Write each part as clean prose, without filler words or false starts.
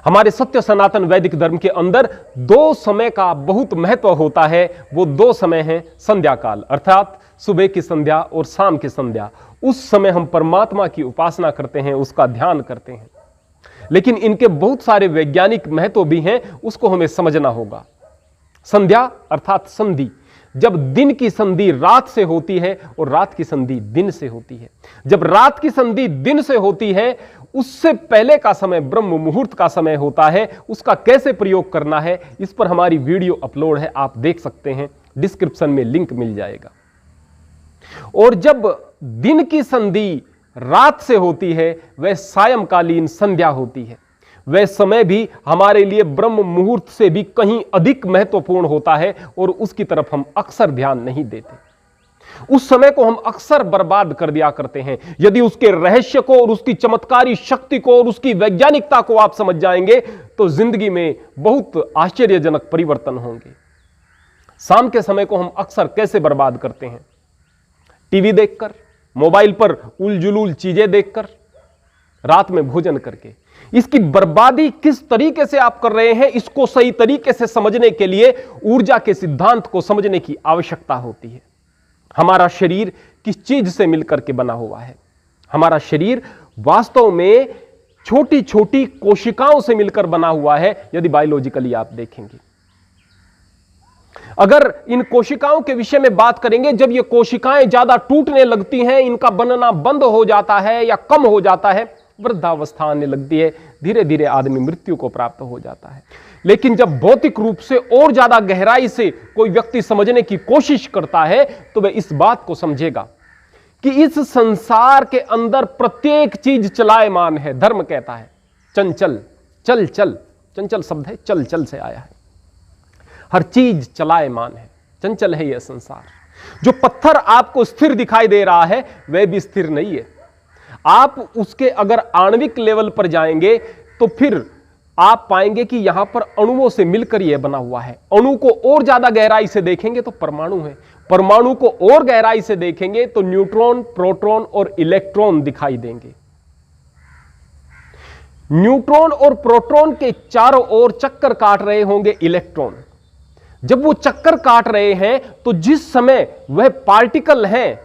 हमारे सत्य सनातन वैदिक धर्म के अंदर दो समय का बहुत महत्व होता है। वो दो समय हैं संध्या काल, अर्थात सुबह की संध्या और शाम की संध्या। उस समय हम परमात्मा की उपासना करते हैं, उसका ध्यान करते हैं। लेकिन इनके बहुत सारे वैज्ञानिक महत्व भी हैं, उसको हमें समझना होगा। संध्या अर्थात संधि, जब दिन की संधि रात से होती है और रात की संधि दिन से होती है। जब रात की संधि दिन से होती है, उससे पहले का समय ब्रह्म मुहूर्त का समय होता है। उसका कैसे प्रयोग करना है, इस पर हमारी वीडियो अपलोड है, आप देख सकते हैं, डिस्क्रिप्शन में लिंक मिल जाएगा। और जब दिन की संधि रात से होती है, वह सायंकालीन संध्या होती है। वह समय भी हमारे लिए ब्रह्म मुहूर्त से भी कहीं अधिक महत्वपूर्ण होता है और उसकी तरफ हम अक्सर ध्यान नहीं देते। उस समय को हम अक्सर बर्बाद कर दिया करते हैं। यदि उसके रहस्य को और उसकी चमत्कारी शक्ति को और उसकी वैज्ञानिकता को आप समझ जाएंगे तो जिंदगी में बहुत आश्चर्यजनक परिवर्तन होंगे। शाम के समय को हम अक्सर कैसे बर्बाद करते हैं? टीवी देखकर, मोबाइल पर उलझुल चीजें देखकर, रात में भोजन करके। इसकी बर्बादी किस तरीके से आप कर रहे हैं, इसको सही तरीके से समझने के लिए ऊर्जा के सिद्धांत को समझने की आवश्यकता होती है। हमारा शरीर किस चीज से मिलकर के बना हुआ है? हमारा शरीर वास्तव में छोटी छोटी कोशिकाओं से मिलकर बना हुआ है। यदि बायोलॉजिकली आप देखेंगे, अगर इन कोशिकाओं के विषय में बात करेंगे, जब ये कोशिकाएं ज्यादा टूटने लगती हैं, इनका बनना बंद हो जाता है या कम हो जाता है, वृद्धावस्था आने लगती है, धीरे धीरे आदमी मृत्यु को प्राप्त हो जाता है। लेकिन जब भौतिक रूप से और ज्यादा गहराई से कोई व्यक्ति समझने की कोशिश करता है तो वह इस बात को समझेगा कि इस संसार के अंदर प्रत्येक चीज चलायमान है। धर्म कहता है चंचल, चल चल, चंचल शब्द है चल चल से आया है। हर चीज चलायमान है, चंचल है यह संसार। जो पत्थर आपको स्थिर दिखाई दे रहा है वह भी स्थिर नहीं है। आप उसके अगर आणविक लेवल पर जाएंगे तो फिर आप पाएंगे कि यहां पर अणुओं से मिलकर यह बना हुआ है। अणु को और ज्यादा गहराई से देखेंगे तो परमाणु है, परमाणु को और गहराई से देखेंगे तो न्यूट्रॉन, प्रोटॉन और इलेक्ट्रॉन दिखाई देंगे। न्यूट्रॉन और प्रोटॉन के चारों ओर चक्कर काट रहे होंगे इलेक्ट्रॉन। जब वो चक्कर काट रहे हैं तो जिस समय वह पार्टिकल हैं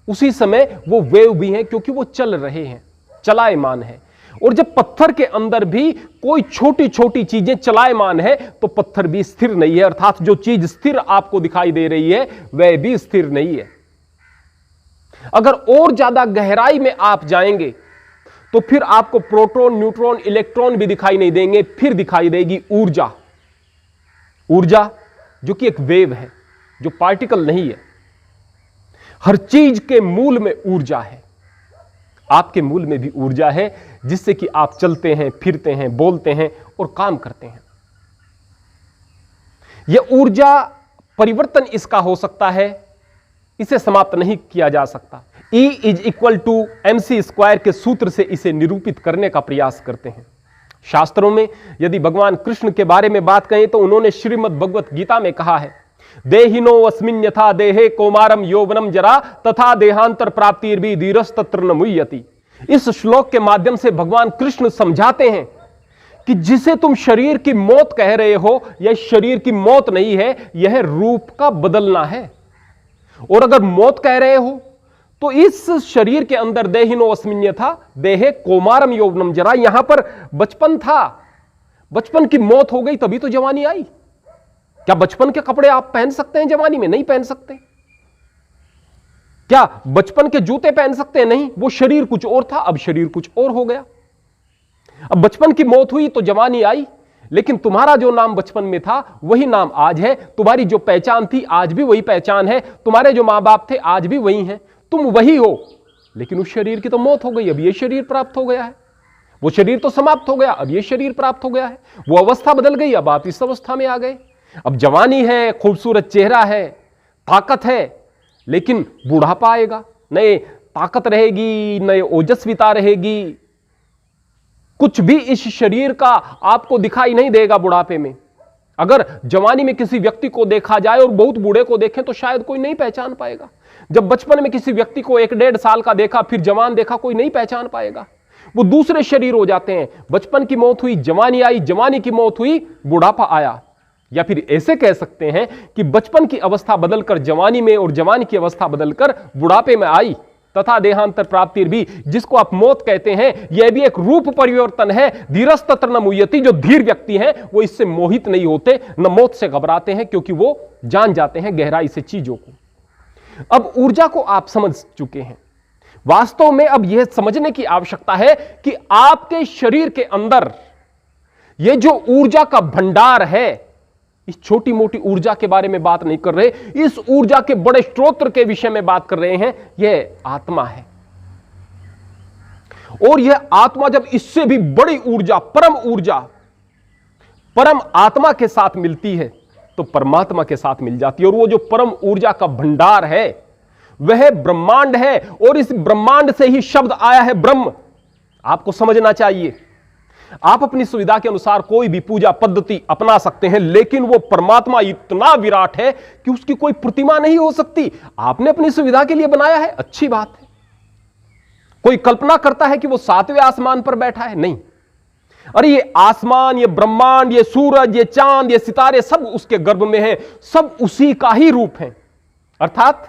उसी समय वो वेव भी हैं, क्योंकि वो चल रहे हैं, चलायमान है। और जब पत्थर के अंदर भी कोई छोटी छोटी चीजें चलायमान है तो पत्थर भी स्थिर नहीं है, अर्थात जो चीज स्थिर आपको दिखाई दे रही है वह भी स्थिर नहीं है। अगर और ज्यादा गहराई में आप जाएंगे तो फिर आपको प्रोटॉन, न्यूट्रॉन, इलेक्ट्रॉन भी दिखाई नहीं देंगे, फिर दिखाई देगी ऊर्जा। ऊर्जा जो कि एक वेव है, जो पार्टिकल नहीं है। हर चीज के मूल में ऊर्जा है। आपके मूल में भी ऊर्जा है, जिससे कि आप चलते हैं, फिरते हैं, बोलते हैं और काम करते हैं। यह ऊर्जा परिवर्तन इसका हो सकता है, इसे समाप्त नहीं किया जा सकता। E = mc² के सूत्र से इसे निरूपित करने का प्रयास करते हैं। शास्त्रों में यदि भगवान कृष्ण के बारे में बात कहें तो उन्होंने श्रीमद् भगवत गीता में कहा है, देहिनो अस्मिन् यथा देहे कौमारम यौवनम जरा तथा देहांतर प्राप्तिर्भि धीरस्तत्र न मुह्यति। इस श्लोक के माध्यम से भगवान कृष्ण समझाते हैं कि जिसे तुम शरीर की मौत कह रहे हो, यह शरीर की मौत नहीं है, यह रूप का बदलना है। और अगर मौत कह रहे हो तो इस शरीर के अंदर देहिनो अस्मिन् यथा देहे कौमारम यौवनम जरा, यहां पर बचपन था, बचपन की मौत हो गई तभी तो जवानी आई। क्या बचपन के कपड़े आप पहन सकते हैं जवानी में? नहीं पहन सकते। क्या बचपन के जूते पहन सकते हैं? नहीं। वो शरीर कुछ और था, अब शरीर कुछ और हो गया। अब बचपन की मौत हुई तो जवानी आई, लेकिन तुम्हारा जो नाम बचपन में था वही नाम आज है। तुम्हारी जो पहचान थी आज भी वही पहचान है। तुम्हारे जो मां बाप थे आज भी वही हैं, तुम वही हो। लेकिन उस शरीर की तो मौत हो गई, अब ये शरीर प्राप्त हो गया है। वो शरीर तो समाप्त हो गया, अब ये शरीर प्राप्त हो गया है। वो अवस्था बदल गई, अब आप इस अवस्था में आ गए। अब जवानी है, खूबसूरत चेहरा है, ताकत है, लेकिन बुढ़ापा आएगा, नए ताकत रहेगी, नए ओजस्विता रहेगी। कुछ भी इस शरीर का आपको दिखाई नहीं देगा बुढ़ापे में। अगर जवानी में किसी व्यक्ति को देखा जाए और बहुत बूढ़े को देखें तो शायद कोई नहीं पहचान पाएगा। जब बचपन में किसी व्यक्ति को 1-1.5 साल का देखा, फिर जवान देखा, कोई नहीं पहचान पाएगा। वो दूसरे शरीर हो जाते हैं। बचपन की मौत हुई, जवानी आई, जवानी की मौत हुई, बुढ़ापा आया। या फिर ऐसे कह सकते हैं कि बचपन की अवस्था बदलकर जवानी में और जवानी की अवस्था बदलकर बुढ़ापे में आई। तथा देहांतर प्राप्ति भी, जिसको आप मौत कहते हैं, यह भी एक रूप परिवर्तन है। धीरज तत्र न मुह्यति, जो धीर व्यक्ति हैं वो इससे मोहित नहीं होते, न मौत से घबराते हैं, क्योंकि वो जान जाते हैं गहराई से चीजों को। अब ऊर्जा को आप समझ चुके हैं। वास्तव में अब यह समझने की आवश्यकता है कि आपके शरीर के अंदर यह जो ऊर्जा का भंडार है, इस छोटी मोटी ऊर्जा के बारे में बात नहीं कर रहे, इस ऊर्जा के बड़े स्रोत के विषय में बात कर रहे हैं। यह आत्मा है। और यह आत्मा जब इससे भी बड़ी ऊर्जा, परम आत्मा के साथ मिलती है तो परमात्मा के साथ मिल जाती है। और वो जो परम ऊर्जा का भंडार है वह ब्रह्मांड है। और इस ब्रह्मांड से ही शब्द आया है ब्रह्म। आपको समझना चाहिए, आप अपनी सुविधा के अनुसार कोई भी पूजा पद्धति अपना सकते हैं, लेकिन वो परमात्मा इतना विराट है कि उसकी कोई प्रतिमा नहीं हो सकती। आपने अपनी सुविधा के लिए बनाया है, अच्छी बात है। कोई कल्पना करता है कि वो 7वें आसमान पर बैठा है, नहीं। अरे ये आसमान, ये ब्रह्मांड, ये सूरज, ये चांद, ये सितारे सब उसके गर्भ में हैं, सब उसी का ही रूप है। अर्थात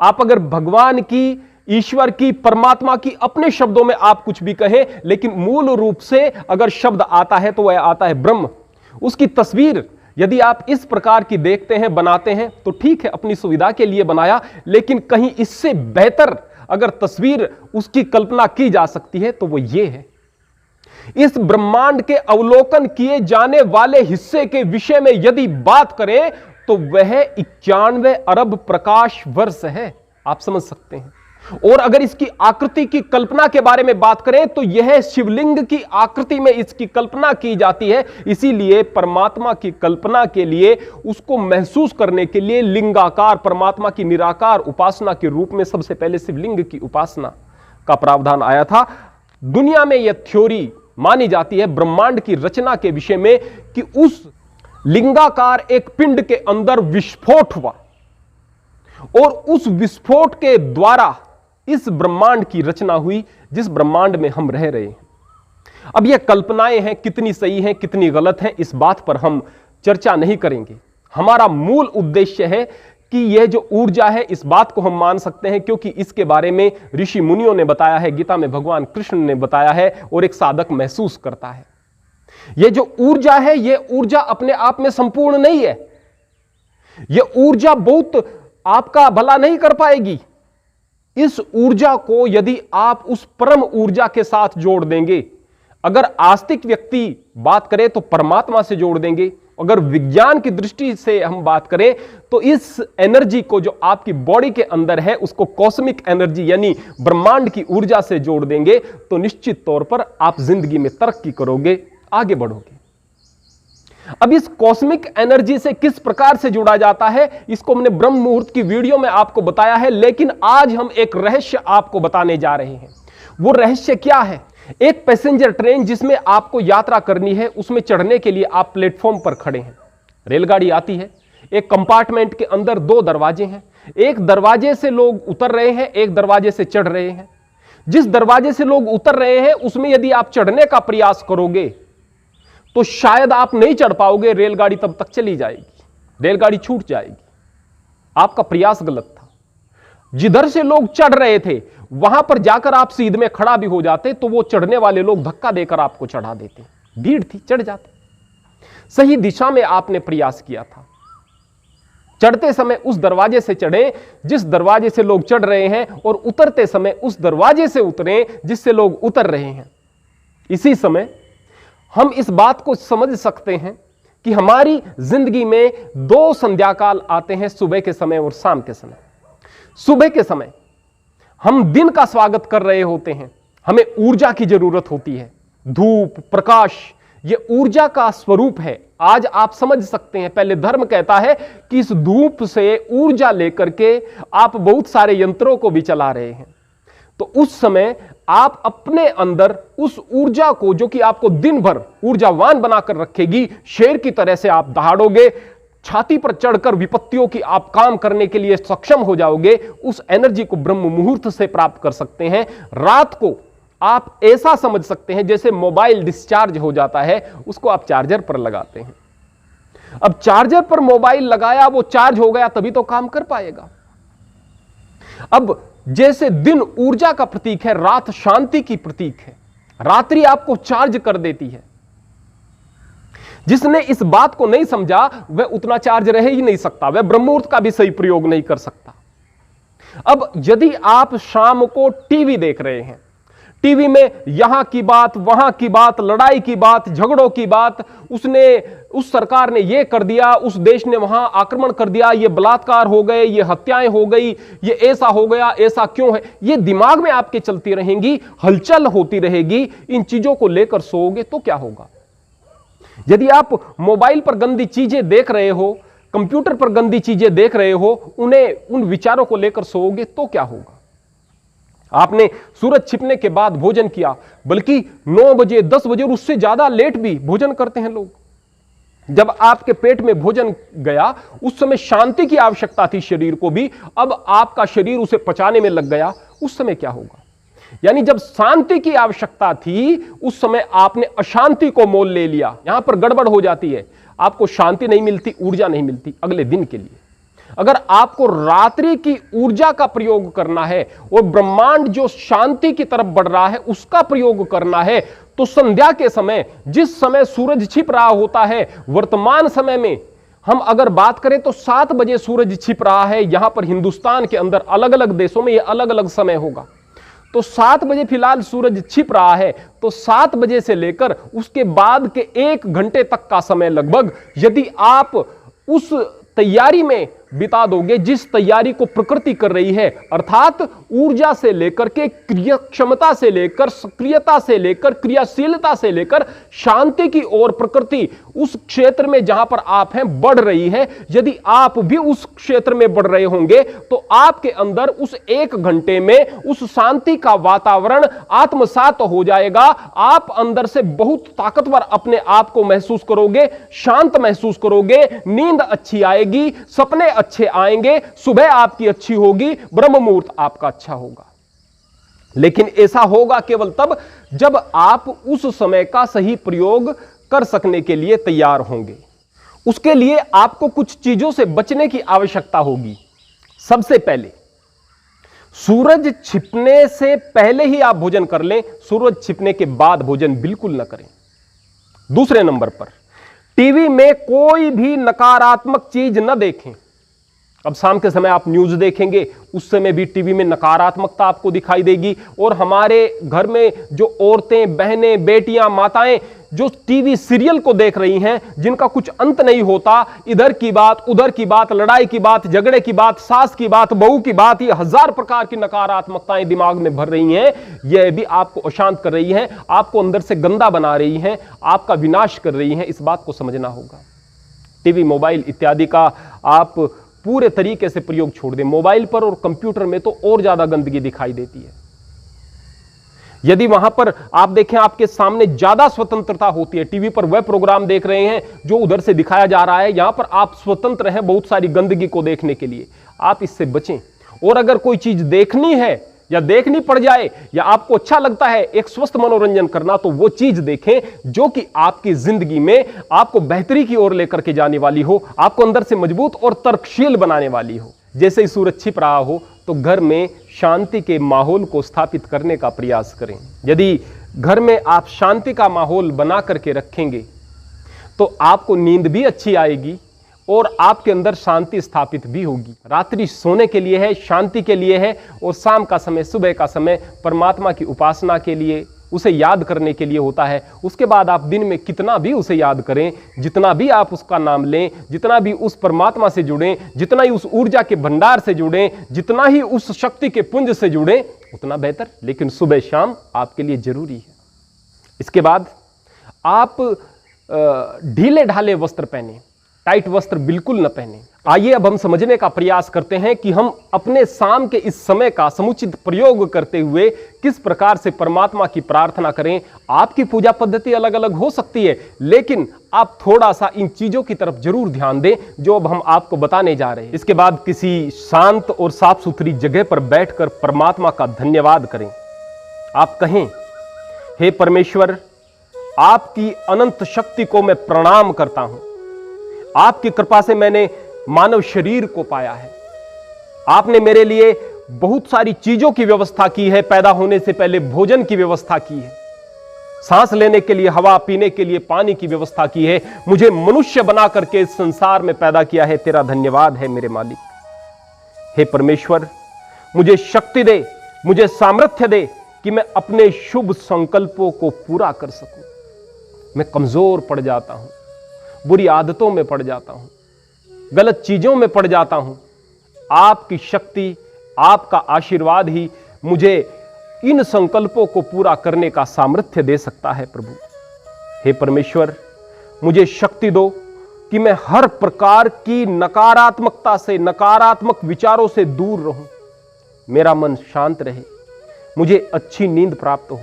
आप अगर भगवान की, ईश्वर की, परमात्मा की अपने शब्दों में आप कुछ भी कहें, लेकिन मूल रूप से अगर शब्द आता है तो वह आता है ब्रह्म। उसकी तस्वीर यदि आप इस प्रकार की देखते हैं, बनाते हैं, तो ठीक है, अपनी सुविधा के लिए बनाया, लेकिन कहीं इससे बेहतर अगर तस्वीर उसकी कल्पना की जा सकती है तो वो ये है। इस ब्रह्मांड के अवलोकन किए जाने वाले हिस्से के विषय में यदि बात करें तो वह 91 अरब प्रकाश वर्ष है। आप समझ सकते हैं। और अगर इसकी आकृति की कल्पना के बारे में बात करें तो यह शिवलिंग की आकृति में इसकी कल्पना की जाती है। इसीलिए परमात्मा की कल्पना के लिए, उसको महसूस करने के लिए लिंगाकार, परमात्मा की निराकार उपासना के रूप में सबसे पहले शिवलिंग की उपासना का प्रावधान आया था। दुनिया में यह थ्योरी मानी जाती है ब्रह्मांड की रचना के विषय में कि उस लिंगाकार एक पिंड के अंदर विस्फोट हुआ और उस विस्फोट के द्वारा इस ब्रह्मांड की रचना हुई, जिस ब्रह्मांड में हम रह रहे हैं। अब यह कल्पनाएं हैं, कितनी सही हैं, कितनी गलत हैं, इस बात पर हम चर्चा नहीं करेंगे। हमारा मूल उद्देश्य है कि यह जो ऊर्जा है, इस बात को हम मान सकते हैं क्योंकि इसके बारे में ऋषि मुनियों ने बताया है, गीता में भगवान कृष्ण ने बताया है और एक साधक महसूस करता है। यह जो ऊर्जा है, यह ऊर्जा अपने आप में संपूर्ण नहीं है। यह ऊर्जा बहुत आपका भला नहीं कर पाएगी। इस ऊर्जा को यदि आप उस परम ऊर्जा के साथ जोड़ देंगे, अगर आस्तिक व्यक्ति बात करें तो परमात्मा से जोड़ देंगे, अगर विज्ञान की दृष्टि से हम बात करें तो इस एनर्जी को जो आपकी बॉडी के अंदर है उसको कॉस्मिक एनर्जी यानी ब्रह्मांड की ऊर्जा से जोड़ देंगे, तो निश्चित तौर पर आप जिंदगी में तरक्की करोगे, आगे बढ़ोगे। अब इस कॉस्मिक एनर्जी से किस प्रकार से जुड़ा जाता है, इसको हमने ब्रह्म मुहूर्त की वीडियो में आपको बताया है, लेकिन आज हम एक रहस्य आपको बताने जा रहे हैं। वो रहस्य क्या है? एक पैसेंजर ट्रेन जिसमें आपको यात्रा करनी है, उसमें चढ़ने के लिए आप प्लेटफॉर्म पर खड़े हैं। रेलगाड़ी आती है, एक कंपार्टमेंट के अंदर 2 दरवाजे हैं। एक दरवाजे से लोग उतर रहे हैं, एक दरवाजे से चढ़ रहे हैं। जिस दरवाजे से लोग उतर रहे हैं उसमें यदि आप चढ़ने का प्रयास करोगे तो शायद आप नहीं चढ़ पाओगे, रेलगाड़ी तब तक चली जाएगी, रेलगाड़ी छूट जाएगी। आपका प्रयास गलत था। जिधर से लोग चढ़ रहे थे वहां पर जाकर आप सीध में खड़ा भी हो जाते तो वो चढ़ने वाले लोग धक्का देकर आपको चढ़ा देते। भीड़ थी, चढ़ जाते। सही दिशा में आपने प्रयास किया था। चढ़ते समय उस दरवाजे से चढ़े जिस दरवाजे से लोग चढ़ रहे हैं, और उतरते समय उस दरवाजे से उतरे जिससे लोग उतर रहे हैं। इसी समय हम इस बात को समझ सकते हैं कि हमारी जिंदगी में 2 संध्या काल आते हैं, सुबह के समय और शाम के समय। सुबह के समय हम दिन का स्वागत कर रहे होते हैं, हमें ऊर्जा की जरूरत होती है। धूप, प्रकाश, यह ऊर्जा का स्वरूप है। आज आप समझ सकते हैं, पहले धर्म कहता है कि इस धूप से ऊर्जा लेकर के आप बहुत सारे यंत्रों को भी चला रहे हैं। तो उस समय आप अपने अंदर उस ऊर्जा को, जो कि आपको दिन भर ऊर्जावान बनाकर रखेगी, शेर की तरह से आप दहाड़ोगे, छाती पर चढ़कर विपत्तियों की आप काम करने के लिए सक्षम हो जाओगे। उस एनर्जी को ब्रह्म मुहूर्त से प्राप्त कर सकते हैं। रात को आप ऐसा समझ सकते हैं जैसे मोबाइल डिस्चार्ज हो जाता है, उसको आप चार्जर पर लगाते हैं। अब चार्जर पर मोबाइल लगाया, वो चार्ज हो गया तभी तो काम कर पाएगा। अब जैसे दिन ऊर्जा का प्रतीक है, रात शांति की प्रतीक है। रात्रि आपको चार्ज कर देती है। जिसने इस बात को नहीं समझा वह उतना चार्ज रह ही नहीं सकता, वह ब्रह्ममुहूर्त का भी सही प्रयोग नहीं कर सकता। अब यदि आप शाम को टीवी देख रहे हैं, टीवी में यहां की बात, वहां की बात, लड़ाई की बात, झगड़ों की बात, उस सरकार ने यह कर दिया, उस देश ने वहां आक्रमण कर दिया, ये बलात्कार हो गए, ये हत्याएं हो गई, ये ऐसा हो गया, ऐसा क्यों है, ये दिमाग में आपके चलती रहेंगी, हलचल होती रहेगी। इन चीजों को लेकर सोओगे तो क्या होगा? यदि आप मोबाइल पर गंदी चीजें देख रहे हो, कंप्यूटर पर गंदी चीजें देख रहे हो, उन विचारों को लेकर सोओगे तो क्या होगा? आपने सूरज छिपने के बाद भोजन किया, बल्कि 9 बजे, 10 बजे और उससे ज्यादा लेट भी भोजन करते हैं लोग। जब आपके पेट में भोजन गया, उस समय शांति की आवश्यकता थी शरीर को भी, अब आपका शरीर उसे पचाने में लग गया, उस समय क्या होगा? यानी जब शांति की आवश्यकता थी, उस समय आपने अशांति को मोल ले लिया। यहां पर गड़बड़ हो जाती है, आपको शांति नहीं मिलती, ऊर्जा नहीं मिलती अगले दिन के लिए। अगर आपको रात्रि की ऊर्जा का प्रयोग करना है और ब्रह्मांड जो शांति की तरफ बढ़ रहा है उसका प्रयोग करना है, तो संध्या के समय, जिस समय सूरज छिप रहा होता है, वर्तमान समय में हम अगर बात करें तो 7 बजे सूरज छिप रहा है। यहां पर हिंदुस्तान के अंदर अलग अलग देशों में यह अलग अलग समय होगा। तो 7 बजे फिलहाल सूरज छिप रहा है, तो 7 बजे से लेकर उसके बाद के 1 घंटे तक का समय लगभग, यदि आप उस तैयारी में बिता दोगे जिस तैयारी को प्रकृति कर रही है, अर्थात ऊर्जा से लेकर के क्रिया क्षमता से लेकर सक्रियता से लेकर क्रियाशीलता से लेकर शांति की ओर प्रकृति उस क्षेत्र में जहां पर आप हैं बढ़ रही है, यदि आप भी उस क्षेत्र में बढ़ रहे होंगे तो आपके अंदर उस 1 घंटे में उस शांति का वातावरण आत्मसात हो जाएगा। आप अंदर से बहुत ताकतवर अपने आप को महसूस करोगे, शांत महसूस करोगे, नींद अच्छी आएगी, सपने अच्छे आएंगे, सुबह आपकी अच्छी होगी, ब्रह्म मुहूर्त आपका अच्छा होगा। लेकिन ऐसा होगा केवल तब जब आप उस समय का सही प्रयोग कर सकने के लिए तैयार होंगे। उसके लिए आपको कुछ चीजों से बचने की आवश्यकता होगी। सबसे पहले, सूरज छिपने से पहले ही आप भोजन कर लें, सूरज छिपने के बाद भोजन बिल्कुल न करें। दूसरे नंबर पर, टीवी में कोई भी नकारात्मक चीज न देखें। अब शाम के समय आप न्यूज देखेंगे, उस समय भी टीवी में नकारात्मकता आपको दिखाई देगी। और हमारे घर में जो औरतें, बहनें, बेटियां, माताएं जो टीवी सीरियल को देख रही हैं, जिनका कुछ अंत नहीं होता, इधर की बात, उधर की बात, लड़ाई की बात, झगड़े की बात, सास की बात, बहू की बात, ये 1000 प्रकार की नकारात्मकताएं दिमाग में भर रही हैं। यह भी आपको अशांत कर रही हैं, आपको अंदर से गंदा बना रही हैं, आपका विनाश कर रही हैं। इस बात को समझना होगा। टीवी, मोबाइल इत्यादि का आप पूरे तरीके से प्रयोग छोड़ दें। मोबाइल पर और कंप्यूटर में तो और ज्यादा गंदगी दिखाई देती है। यदि वहां पर आप देखें, आपके सामने ज्यादा स्वतंत्रता होती है, टीवी पर वह प्रोग्राम देख रहे हैं जो उधर से दिखाया जा रहा है, यहां पर आप स्वतंत्र हैं बहुत सारी गंदगी को देखने के लिए। आप इससे बचें। और अगर कोई चीज देखनी है या देखनी पड़ जाए या आपको अच्छा लगता है एक स्वस्थ मनोरंजन करना, तो वो चीज देखें जो कि आपकी जिंदगी में आपको बेहतरी की ओर लेकर के जाने वाली हो, आपको अंदर से मजबूत और तर्कशील बनाने वाली हो। जैसे ही सूरज छिप रहा हो तो घर में शांति के माहौल को स्थापित करने का प्रयास करें। यदि घर में आप शांति का माहौल बना करके रखेंगे तो आपको नींद भी अच्छी आएगी और आपके अंदर शांति स्थापित भी होगी। रात्रि सोने के लिए है, शांति के लिए है, और शाम का समय, सुबह का समय परमात्मा की उपासना के लिए, उसे याद करने के लिए होता है। उसके बाद आप दिन में कितना भी उसे याद करें, जितना भी आप उसका नाम लें, जितना भी उस परमात्मा से जुड़ें, जितना ही उस ऊर्जा के भंडार से जुड़ें, जितना ही उस शक्ति के पुंज से जुड़ें, उतना बेहतर। लेकिन सुबह शाम आपके लिए जरूरी है। इसके बाद आप ढीले ढाले वस्त्र पहने, टाइट वस्त्र बिल्कुल न पहने। आइए अब हम समझने का प्रयास करते हैं कि हम अपने शाम के इस समय का समुचित प्रयोग करते हुए किस प्रकार से परमात्मा की प्रार्थना करें। आपकी पूजा पद्धति अलग अलग हो सकती है, लेकिन आप थोड़ा सा इन चीजों की तरफ जरूर ध्यान दें जो अब हम आपको बताने जा रहे हैं। इसके बाद किसी शांत और साफ सुथरी जगह पर बैठकर परमात्मा का धन्यवाद करें। आप कहें हे परमेश्वर, आपकी अनंत शक्ति को मैं प्रणाम करता हूं। आपकी कृपा से मैंने मानव शरीर को पाया है। आपने मेरे लिए बहुत सारी चीजों की व्यवस्था की है। पैदा होने से पहले भोजन की व्यवस्था की है, सांस लेने के लिए हवा, पीने के लिए पानी की व्यवस्था की है। मुझे मनुष्य बना करके इस संसार में पैदा किया है। तेरा धन्यवाद है मेरे मालिक। हे परमेश्वर, मुझे शक्ति दे, मुझे सामर्थ्य दे कि मैं अपने शुभ संकल्पों को पूरा कर सकूं। मैं कमजोर पड़ जाता हूं, बुरी आदतों में पड़ जाता हूं, गलत चीजों में पड़ जाता हूं। आपकी शक्ति, आपका आशीर्वाद ही मुझे इन संकल्पों को पूरा करने का सामर्थ्य दे सकता है। प्रभु हे परमेश्वर, मुझे शक्ति दो कि मैं हर प्रकार की नकारात्मकता से, नकारात्मक विचारों से दूर रहूं। मेरा मन शांत रहे, मुझे अच्छी नींद प्राप्त हो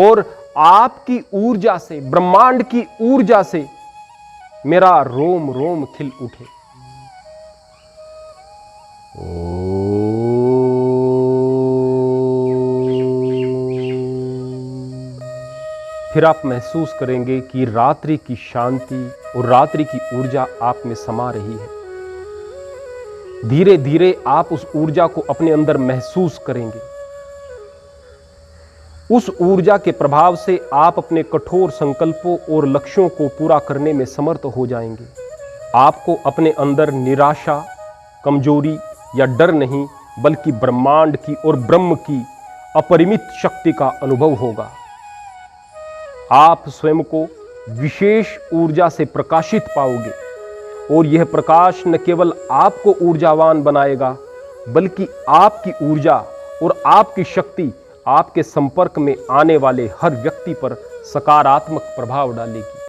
और आपकी ऊर्जा से, ब्रह्मांड की ऊर्जा से मेरा रोम रोम खिल उठे। फिर आप महसूस करेंगे कि रात्रि की शांति और रात्रि की ऊर्जा आप में समा रही है। धीरे धीरे आप उस ऊर्जा को अपने अंदर महसूस करेंगे। उस ऊर्जा के प्रभाव से आप अपने कठोर संकल्पों और लक्ष्यों को पूरा करने में समर्थ हो जाएंगे। आपको अपने अंदर निराशा, कमजोरी या डर नहीं, बल्कि ब्रह्मांड की और ब्रह्म की अपरिमित शक्ति का अनुभव होगा। आप स्वयं को विशेष ऊर्जा से प्रकाशित पाओगे और यह प्रकाश न केवल आपको ऊर्जावान बनाएगा, बल्कि आपकी ऊर्जा और आपकी शक्ति आपके संपर्क में आने वाले हर व्यक्ति पर सकारात्मक प्रभाव डालेगी।